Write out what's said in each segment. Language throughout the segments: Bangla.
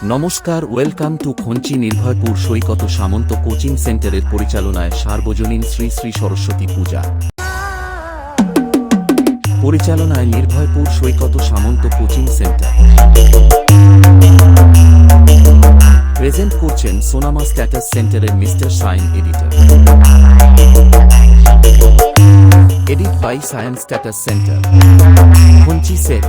নমস্কার, welcome to Khanchi Nirbhaypur Saikat Samanta coaching সেন্টারের পরিচালনায় সার্বজনীন শ্রী শ্রী সরস্বতী পূজা। পরিচালনায় Nirbhaypur Saikat Samanta coaching centre. Present করছেন সোনামা স্ট্যাটাস সেন্টারের mister sign editor. Edit by science status centre, Khanchi set.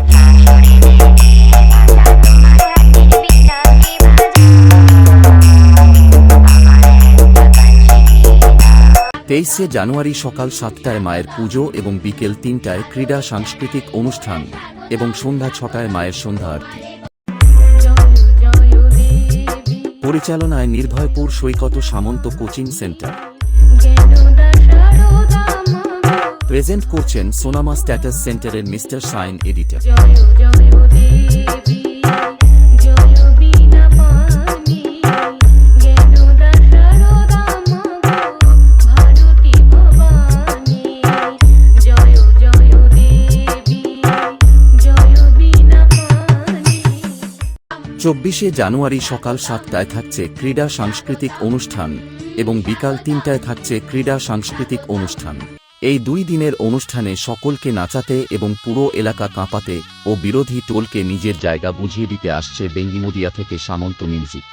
23শে জানুয়ারি সকাল 7টায় মায়ের পুজো এবং বিকেল 3টায় ক্রীড়া সাংস্কৃতিক অনুষ্ঠান এবং সন্ধ্যা 6টায় মায়ের সন্ধ্যা আরতি। পরিচালনায় Nirbhaypur Saikat Samanta coaching centre. Present করছেন সোনামা স্ট্যাটাস সেন্টারের মিস্টার সাইন এডিটর। চব্বিশে জানুয়ারি সকাল 7টায় থাকছে ক্রীড়া সাংস্কৃতিক অনুষ্ঠান এবং বিকাল 3টায় থাকছে ক্রীড়া সাংস্কৃতিক অনুষ্ঠান। এই 2 দিনের অনুষ্ঠানে সকলকে নাচাতে এবং পুরো এলাকা কাঁপাতে ও বিরোধী টোলকে নিজের জায়গা বুঝিয়ে দিতে আসছে বেঙ্গিমুদিয়া থেকে Samanta music.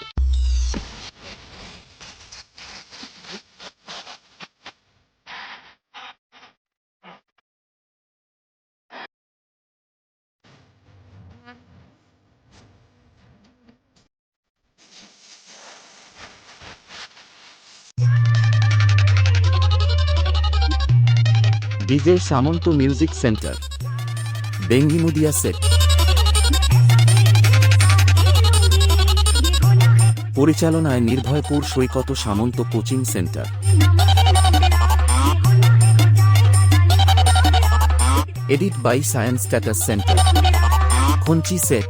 DJ Samanta music centre, Bengimudia set. পরিচালনায় Nirbhaypur Saikat Samanta coaching centre. Edit by science status centre, Khanchi set.